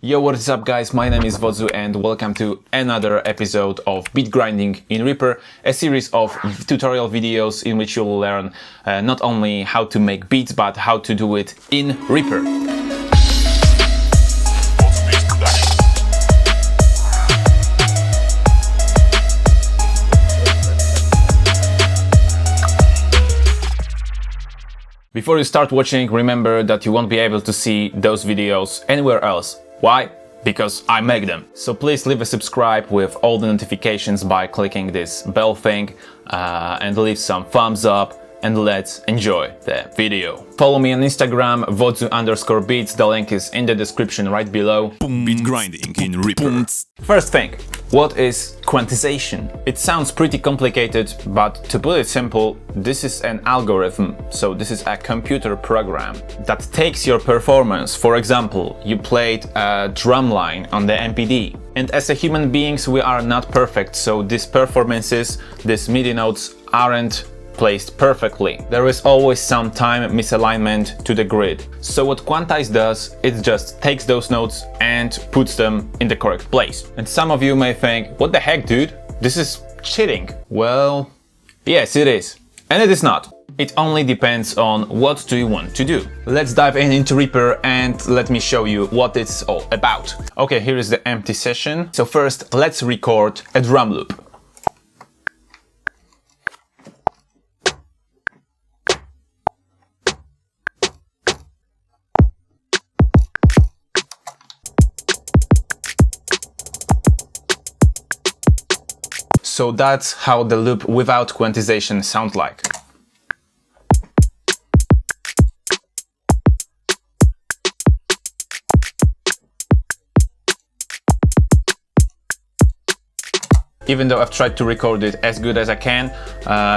Yo, what is up guys, my name is Wodzu and welcome to another episode of Beatgrinding in Reaper, a series of tutorial videos in which you'll learn not only how to make beats, but how to do it in Reaper. Before you start watching, remember that you won't be able to see those videos anywhere else. Why? Because I make them. So please leave a subscribe with all the notifications by clicking this bell thing and leave some thumbs up and let's enjoy the video. Follow me on Instagram, wodzu_beats, the link is in the description right below. Beatgrinding in Reaper. First thing, what is quantization? It sounds pretty complicated, but to put it simple, this is an algorithm, so this is a computer program that takes your performance. For example, you played a drum line on the MPD, and as a human beings we are not perfect, so these performances, these MIDI notes aren't placed perfectly. There is always some time misalignment to the grid. So what Quantize does, it just takes those notes and puts them in the correct place. And some of you may think, what the heck dude, this is cheating. Well, yes it is. And it is not. It only depends on what do you want to do. Let's dive into Reaper and let me show you what it's all about. Okay, here is the empty session. So first, let's record a drum loop. So that's how the loop without quantization sounds like. Even though I've tried to record it as good as I can,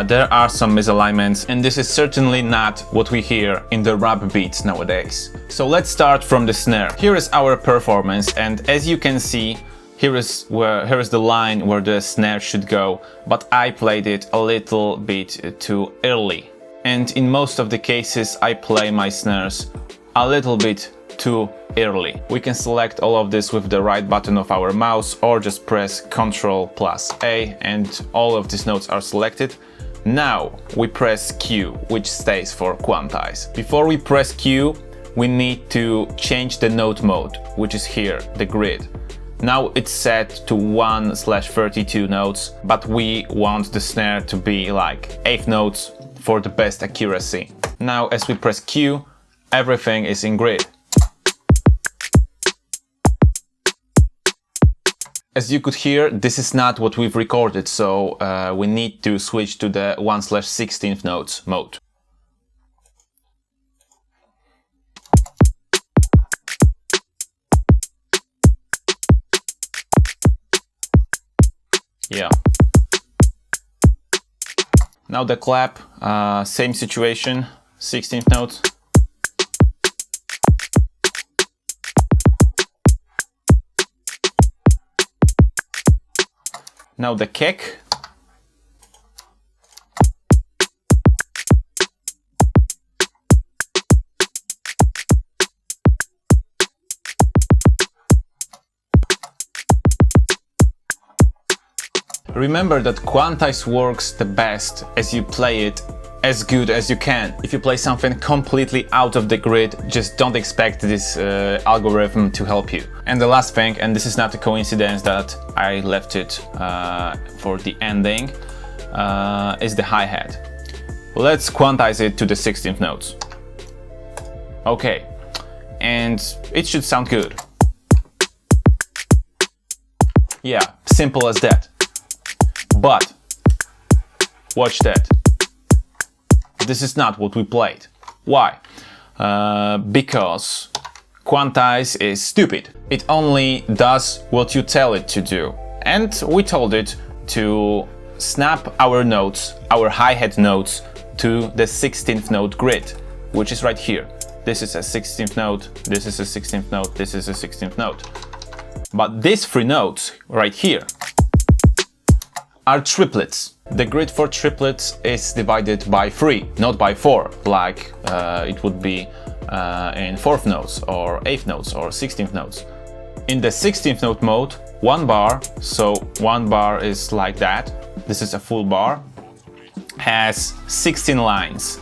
there are some misalignments, and this is certainly not what we hear in the rap beats nowadays. So let's start from the snare. Here is our performance, and as you can see, here is the line where the snare should go, but I played it a little bit too early. And in most of the cases I play my snares a little bit too early. We can select all of this with the right button of our mouse or just press Ctrl+A and all of these notes are selected. Now we press Q, which stays for Quantize. Before we press Q, we need to change the note mode, which is here, the grid. Now it's set to 1/32 notes, but we want the snare to be like 8 notes for the best accuracy. Now as we press Q, everything is in grid. As you could hear, this is not what we've recorded, so we need to switch to the 1/16 notes mode. Yeah. Now the clap, same situation, 16th note. Now the kick. Remember that Quantize works the best as you play it as good as you can. If you play something completely out of the grid, just don't expect this algorithm to help you. And the last thing, and this is not a coincidence that I left it for the ending, is the hi-hat. Let's quantize it to the 16th notes. Okay, and it should sound good. Yeah, simple as that. But watch that. This is not what we played. Why? Because Quantize is stupid. It only does what you tell it to do. And we told it to snap our notes, our hi-hat notes, to the 16th note grid, which is right here. This is a 16th note, this is a 16th note, this is a 16th note. But these 3 notes right here are triplets. The grid for triplets is divided by 3, not by 4, like it would be in 4th notes or 8th notes or 16th notes. In the 16th note mode, 1 bar, so 1 bar is like that, this is a full bar, has 16 lines.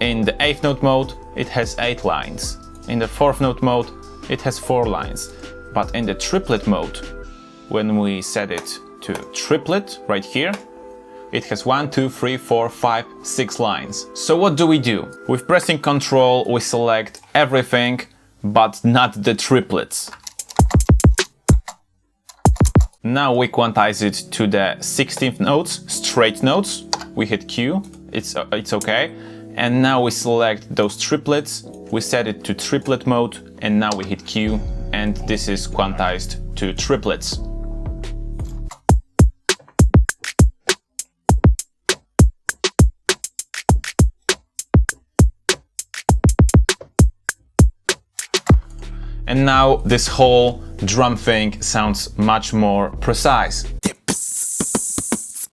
In the 8th note mode, it has 8 lines. In the 4th note mode, it has 4 lines. But in the triplet mode, when we set it to triplet right here, it has 1, 2, 3, 4, 5, 6 lines. So what do? With pressing Ctrl, we select everything, but not the triplets. Now we quantize it to the 16th notes, straight notes. We hit Q, it's okay. And now we select those triplets, we set it to triplet mode, and now we hit Q, and this is quantized to triplets. And now this whole drum thing sounds much more precise.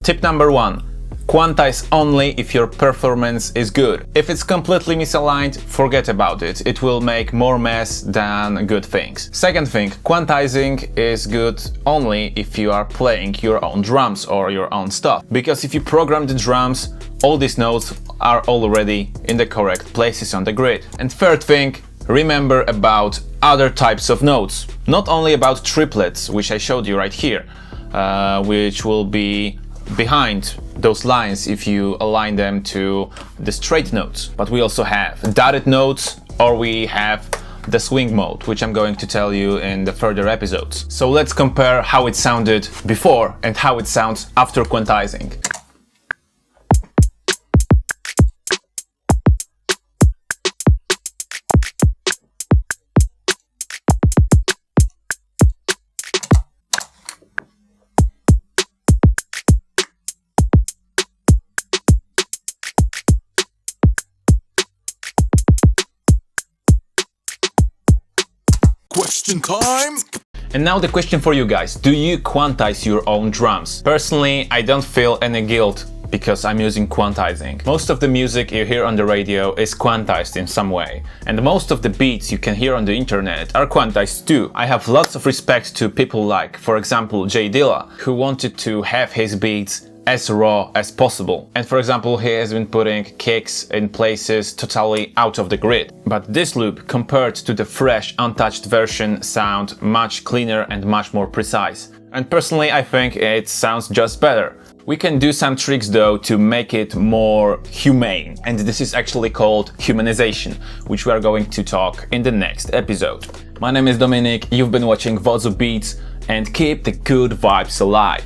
Tip number 1. Quantize only if your performance is good. If it's completely misaligned, forget about it. It will make more mess than good things. Second thing, quantizing is good only if you are playing your own drums or your own stuff. Because if you program the drums, all these notes are already in the correct places on the grid. And third thing, remember about other types of notes. Not only about triplets, which I showed you right here, which will be behind those lines if you align them to the straight notes, but we also have dotted notes, or we have the swing mode, which I'm going to tell you in the further episodes. So let's compare how it sounded before and how it sounds after quantizing. Question time! And now the question for you guys, do you quantize your own drums? Personally, I don't feel any guilt because I'm using quantizing. Most of the music you hear on the radio is quantized in some way, and most of the beats you can hear on the internet are quantized too. I have lots of respect to people like, for example, Jay Dilla, who wanted to have his beats as raw as possible. And for example, he has been putting kicks in places totally out of the grid. But this loop, compared to the fresh, untouched version, sound much cleaner and much more precise. And personally, I think it sounds just better. We can do some tricks though to make it more humane, and this is actually called humanization, which we are going to talk in the next episode. My name is Dominik, you've been watching Wodzu Beats, and keep the good vibes alive.